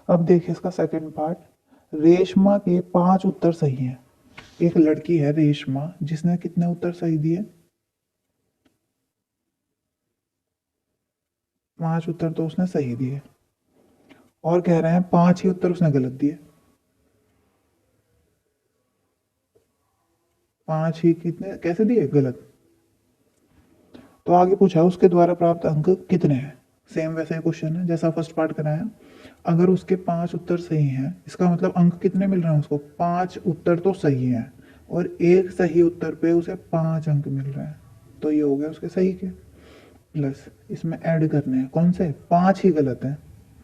अब देखिए इसका सेकंड पार्ट। रेशमा के 5 उत्तर सही हैं। एक लड़की है रेशमा जिसने कितने उत्तर सही दिए? 5 उत्तर तो उसने सही दिए, और कह रहे हैं 5 ही उत्तर उसने गलत दिए। 5 ही कितने कैसे दिए गलत? तो आगे पूछा है उसके द्वारा प्राप्त अंक कितने हैं। सेम वैसा ही क्वेश्चन है जैसा फर्स्ट पार्ट कराया। अगर उसके 5 उत्तर सही हैं, इसका मतलब अंक कितने मिल रहे हैं उसको? 5 उत्तर तो सही हैं, और एक सही उत्तर पे उसे 5 अंक मिल रहे हैं। तो ये हो गया उसके सही के। प्लस इसमें ऐड करने हैं कौन से? 5 ही गलत है।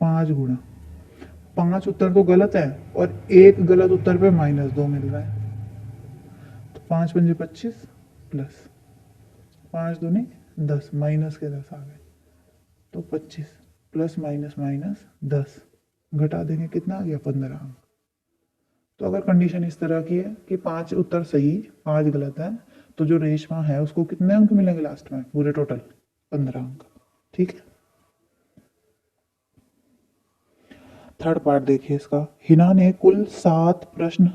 5 गुणा 5 उत्तर तो गलत है, और एक गलत उत्तर पे -2 मिल रहा है। तो 5 पंजे 25, प्लस 5 दूनी 10, माइनस के 10 आ गए, तो 25 प्लस माइनस माइनस 10 घटा देंगे, कितना आ गया? 15 अंक। तो अगर कंडीशन इस तरह की है कि 5 उत्तर सही 5 गलत है, तो जो रेशमा है उसको कितने अंक मिलेंगे लास्ट में? पूरे टोटल 15 अंक। ठीक है। थर्ड पार्ट देखिए इसका। हिना ने कुल 7 प्रश्न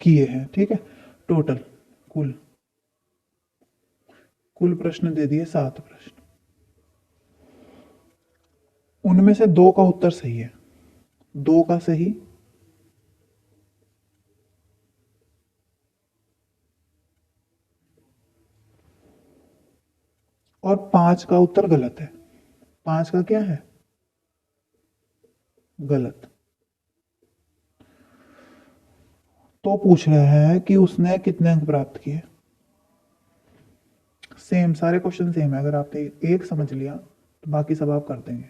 किए हैं, ठीक है। टोटल कुल कुल प्रश्न दे दिए 7 प्रश्न, उनमें से 2 का उत्तर सही है। 2 का सही और 5 का उत्तर गलत है। 5 का क्या है? गलत। तो पूछ रहे हैं कि उसने कितने अंक प्राप्त किए। सेम, सारे क्वेश्चन सेम है। अगर आपने एक समझ लिया तो बाकी सब आप कर देंगे।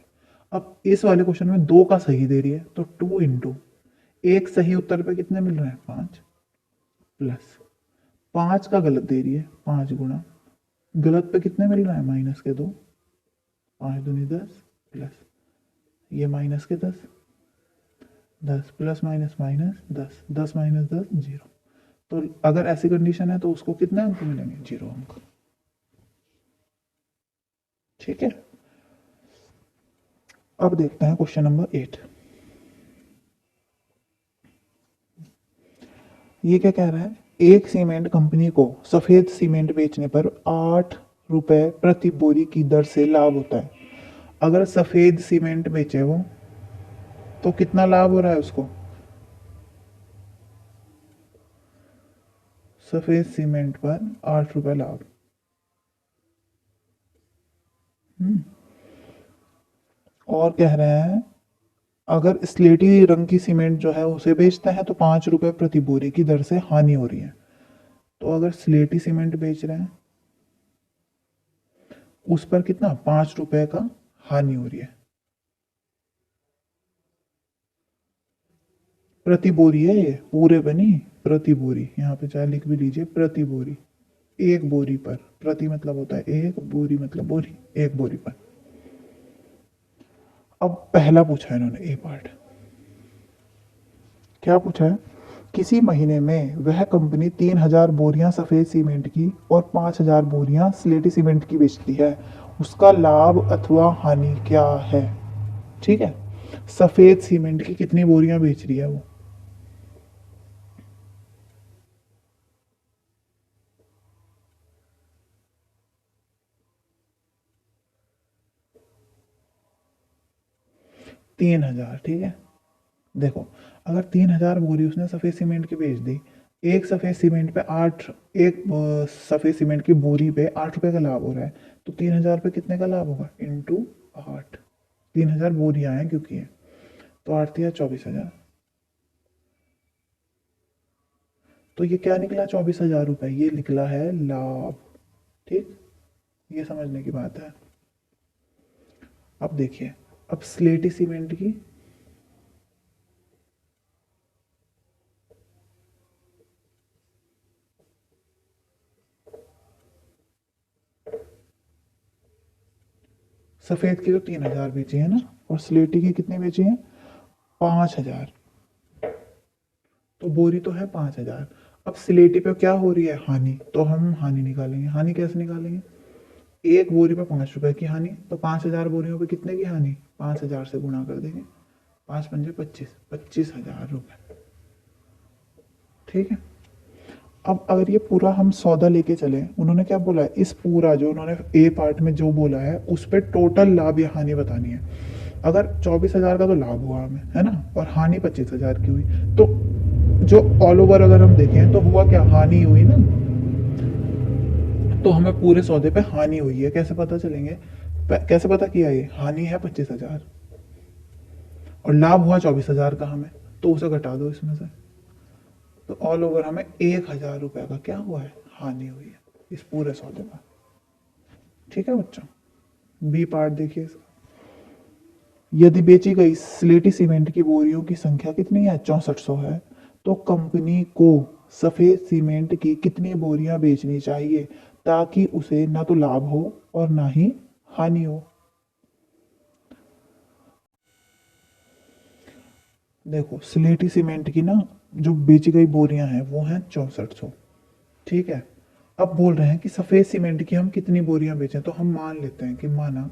अब इस वाले क्वेश्चन में 2 का सही दे रही है, तो 2 इंटू एक सही उत्तर पे कितने मिल रहे हैं? 5, प्लस 5 का गलत दे रही है, 5 गुणा गलत पे कितने मिल रहे हैं? माइनस के 2, 5 दूनी 10, प्लस ये माइनस के 10, 10 प्लस माइनस माइनस 10, 10 माइनस 10 0। तो अगर ऐसी कंडीशन है तो उसको कितने अंक मिलेंगे? 0 अंक। ठीक है। अब देखते हैं क्वेश्चन नंबर 8। ये क्या कह रहा है? एक सीमेंट कंपनी को सफेद सीमेंट बेचने पर 8 रुपए प्रति बोरी की दर से लाभ होता है। अगर सफेद सीमेंट बेचे वो, तो कितना लाभ हो रहा है उसको? सफेद सीमेंट पर 8 रुपए लाभ। और कह रहे हैं अगर स्लेटी रंग की सीमेंट जो है उसे बेचते हैं तो 5 रुपए प्रति बोरी की दर से हानि हो रही है। तो अगर स्लेटी सीमेंट बेच रहे हैं उस पर कितना? 5 रुपए का हानि हो रही है। प्रति बोरी है, ये पूरे पे नहीं, प्रति बोरी। यहाँ पे चाहे लिख भी लीजिए प्रति बोरी। एक बोरी पर, प्रति मतलब होता है एक, बोरी मतलब बोरी, एक बोरी पर। अब पहला पूछा है इन्होंने ए पार्ट। क्या पूछा है? किसी महीने में वह कंपनी 3,000 बोरियां सफेद सीमेंट की और 5,000 बोरियां स्लेटी सीमेंट की बेचती है। उसका लाभ अथवा हानि क्या है? ठीक है। सफेद सीमेंट की कितनी बोरियां बेच रही है वो? तीन हजार। ठीक है। देखो, अगर 3,000 बोरी उसने सफेद सीमेंट की बेच दी, एक सफेद सीमेंट पे 8, एक सफेद सीमेंट की बोरी पे 8 रुपए का लाभ हो रहा है, तो 3,000 पे कितने का लाभ होगा? इंटू 8। 3,000 बोरियां हैं क्योंकि है, तो 8 दिया 24,000। तो ये क्या निकला? 24,000 रुपए। ये निकला है लाभ। ठीक, ये समझने की बात है। अब देखिए, अब स्लेटी सीमेंट की, सफेद की तो 3,000 बेची है ना, और स्लेटी की कितनी बेची है? 5,000। तो बोरी तो है 5,000। अब स्लेटी पे क्या हो रही है? हानि। तो हम हानि निकालेंगे। हानि कैसे निकालेंगे? एक बोरी पे 5 रुपए की हानि, तो 5,000 बोरियों पे कितने की हानि? 5,000 से गुणा कर देंगे। 5 पंजे 25, 25,000 रुपये। ठीक है। अब अगर ये पूरा हम सौदा लेके चले, उन्होंने क्या बोला है, इस पूरा जो उन्होंने ए पार्ट में जो बोला है उस पर टोटल लाभ या हानि बतानी है। अगर 24,000 का तो लाभ हुआ हमें, है ना, और हानि 25,000 की हुई, तो जो ऑल ओवर अगर हम देखें तो हुआ क्या, हानि हुई ना। तो हमें पूरे सौदे पे हानि हुई है, कैसे पता चलेंगे, कैसे पता किया, ये हानि है 25,000 और लाभ हुआ 24,000 का हमें, तो उसे घटा दो इसमें से। तो ऑल ओवर हमें 1,000 रुपए का क्या हुआ है, हानि हुई है इस पूरे सौदे का। ठीक है बच्चों, बी पार्ट देखिए इसका। यदि बेची गई स्लेटी सीमेंट की बोरियों की संख्या कितनी है, 6400 है, तो कंपनी को सफेद सीमेंट की कितनी बोरियां बेचनी चाहिए ताकि उसे ना तो लाभ हो और ना ही हानि हो। देखो स्लेटी सीमेंट की ना जो बेची गई बोरियां हैं वो हैं 6400। ठीक है। अब बोल रहे हैं कि सफेद सीमेंट की हम कितनी बोरियां बेचें, तो हम मान लेते हैं कि माना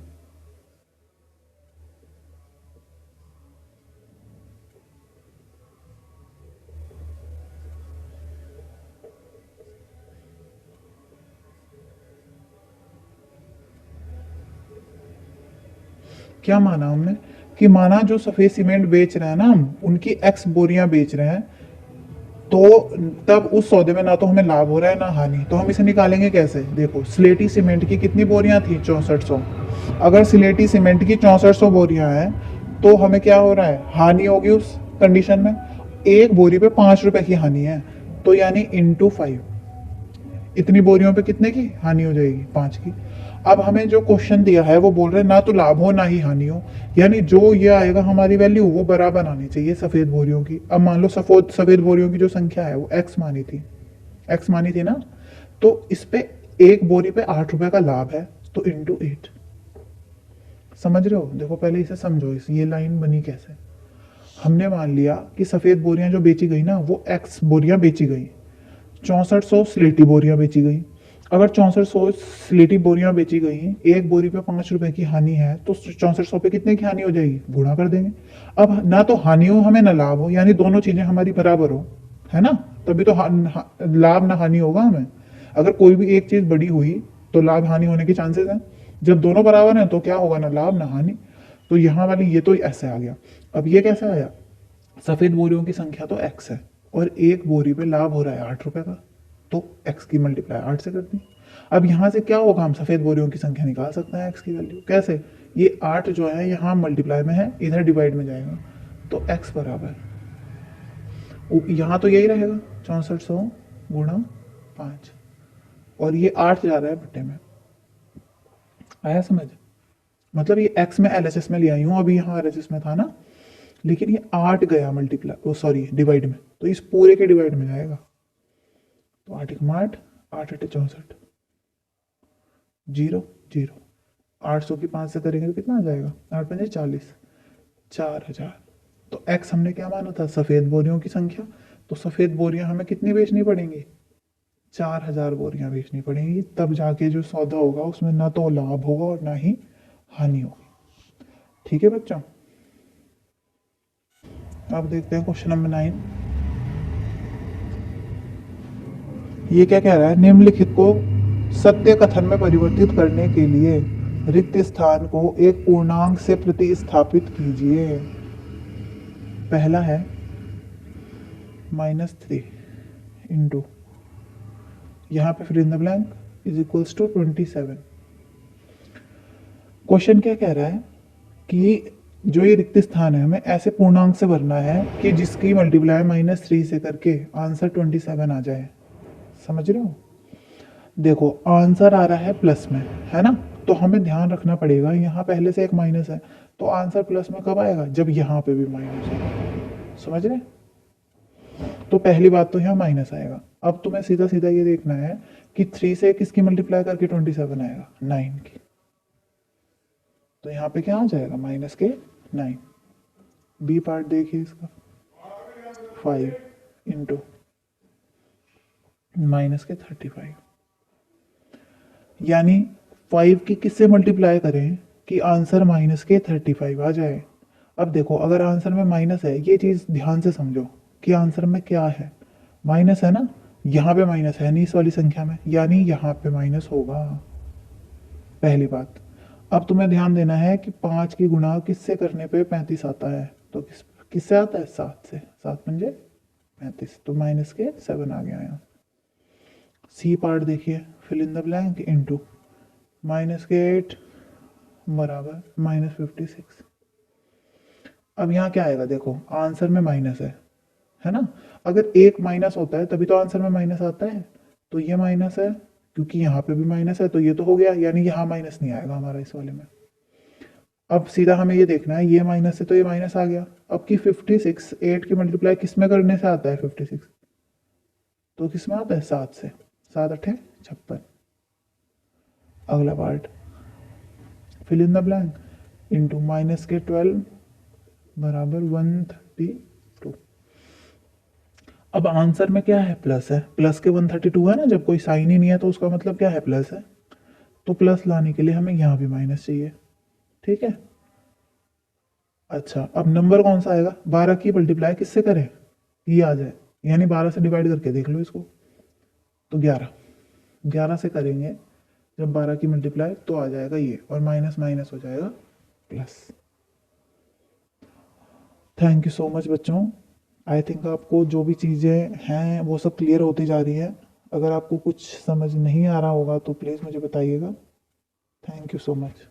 क्या माना हमने, कि माना जो सफेद सीमेंट बेच रहे हैं ना हम, उनकी एक्स बोरियां बेच रहे हैं, तो तब उस सौदे में ना तो हमें लाभ हो रहा है ना हानि। तो हम इसे निकालेंगे कैसे, देखो स्लेटी सीमेंट की कितनी बोरियां थी, 6400। अगर स्लेटी सीमेंट की 6400 बोरियां हैं तो हमें क्या हो रहा है, हानि होगी उस कंडीशन में। एक बोरी पे 5 रुपए की हानि है, तो यानी इंटू 5, इतनी बोरियों पे कितने की हानि हो जाएगी, 5 की। अब हमें जो क्वेश्चन दिया है वो बोल रहे हैं ना तो लाभ हो ना ही हानि हो, यानी जो ये आएगा हमारी वैल्यू वो बराबर आनी चाहिए सफेद बोरियों की। अब मान लो सफेद बोरियों की जो संख्या है वो एक्स मानी थी, एक्स मानी थी ना, तो इस पे एक बोरी पे 8 रुपए का लाभ है, तो इंटू 8। समझ रहे हो, देखो पहले इसे समझो, इस ये लाइन बनी कैसे। हमने मान लिया कि सफेद बोरियां जो बेची गई ना वो एक्स बोरियां बेची गई, 6400 स्लेटी बोरियां बेची गई। अगर 6400 स्लेटी बोरियां बेची गई, एक बोरी पे 5 रुपए की हानि है, तो 6400 पे कितने की हानि हो जाएगी, गुणा कर देंगे। अब ना तो हानि हो हमें ना लाभ हो, यानी दोनों चीजें हमारी बराबर हो, है ना, तभी तो लाभ ना हानि होगा हमें। अगर कोई भी एक चीज बड़ी हुई तो लाभ हानि होने के चांसेस हैं, जब दोनों बराबर हैं तो क्या होगा, ना लाभ ना हानि। तो यहाँ वाली ये तो ऐसे आ गया। अब ये कैसे आया, सफेद बोरियों की संख्या तो एक्स है और एक बोरी पे लाभ हो रहा है 8 रुपए का, तो एक्स की मल्टीप्लाई 8 से कर दी। अब यहां से क्या होगा, हम सफेद बोरियों की संख्या निकाल सकते हैं एक्स की वैल्यू कैसे, ये 8 जो है यहाँ मल्टीप्लाई में है, इधर डिवाइड में जाएगा, तो एक्स बराबर यहाँ तो यही रहेगा 6400 गुणा 5, और ये 8 जा रहा है बट्टे में। आया समझ, मतलब ये एक्स में एलएचएस में ले आई हूँ, अभी यहाँ आरएचएस में था ना, लेकिन ये 8 गया मल्टीप्लाई, ओ सॉरी डिवाइड में, तो इस पूरे के डिवाइड में जाएगा। तो 8 एक 8, 8 8 64, 0 0, 800 की 5 से करेंगे तो कितना आ जाएगा, 8 पंजे 40, 4000। तो एक्स हमने क्या माना था, सफेद बोरियों की संख्या, तो सफेद बोरियां हमें कितनी बेचनी पड़ेंगी, 4000 बोरियां बेचनी पड़ेंगी, तब जाके जो सौदा होगा उसमें ना तो लाभ होगा और ना ही हानि होगी। ठीक है बच्चों, अब देखते हैं क्वेश्चन नंबर 9। ये क्या कह रहा है, निम्नलिखित को सत्य कथन में परिवर्तित करने के लिए रिक्त स्थान को एक पूर्णांक से प्रतिस्थापित कीजिए। पहला है -3 इंटू, यहाँ पे फिर in the blank is equals to 27। क्वेश्चन क्या कह रहा है कि जो ये रिक्त स्थान है हमें ऐसे पूर्णांक से भरना है कि जिसकी मल्टीप्लाई -3 से करके आंसर 27 आ जाए। समझ रहे हो, देखो आंसर आ रहा है प्लस में, है ना, तो हमें ध्यान रखना पड़ेगा यहाँ पहले से एक माइनस है, तो आंसर प्लस में कब आएगा, जब यहाँ पे भी माइनस है। समझ रहे, तो पहली बात तो यहाँ माइनस आएगा। अब तुम्हें सीधा सीधा ये देखना है कि 3 से किसकी मल्टीप्लाई करके 27 आएगा, 9 की, तो यहाँ पे क्या आ जाएगा, माइनस के 9। बी पार्ट देखिए इसका, 5 इंटू माइनस के 35, यानी 5 की किससे मल्टीप्लाई करें कि आंसर -35 आ जाए। अब देखो अगर आंसर में माइनस है, ये चीज ध्यान से समझो कि आंसर में क्या है, माइनस है ना, यहाँ पे माइनस है नहीं इस वाली संख्या में, यानी यहाँ पे माइनस होगा, पहली बात। अब तुम्हें ध्यान देना है कि 5 की गुणा किससे करने पे 35 आता है, तो किससे आता है, 7 से, 7 पंजे 35, तो माइनस के 7 आ गया यहाँ। सी पार्ट देखिए, fill in the blank into minus के 8 बराबर माइनस 56। अब यहाँ क्या आएगा, देखो आंसर में माइनस है ना, अगर एक माइनस होता है तभी तो आंसर में माइनस आता है, तो ये माइनस है, क्योंकि यहाँ पे भी माइनस है तो ये तो हो गया, यानी यहाँ माइनस नहीं आएगा हमारा इस वाले में। अब सीधा हमें ये देखना है, ये माइनस है तो ये माइनस आ गया। अब की 56 8 की मल्टीप्लाई किस में करने से आता है 56, तो किस में आता है 7 से, 7 अठे 56। अगला part, fill in the blank into minus के 12 बराबर 132। अब आंसर में क्या है, प्लस है, प्लस के 132 है ना, जब कोई साइन ही नहीं है तो उसका मतलब क्या है, प्लस है, तो प्लस लाने के लिए हमें यहाँ भी माइनस चाहिए, ठीक है। अच्छा अब नंबर कौन सा आएगा, 12 की मल्टीप्लाई किससे करें, ये आ जाए, यानी 12 से डिवाइड करके देख लो इसको, तो 11, 11 से करेंगे जब 12 की मल्टीप्लाई तो आ जाएगा ये, और माइनस माइनस हो जाएगा plus. Thank you so much बच्चों, आई थिंक आपको जो भी चीज़ें हैं वो सब क्लियर होती जा रही है। अगर आपको कुछ समझ नहीं आ रहा होगा तो प्लीज़ मुझे बताइएगा। Thank you so much.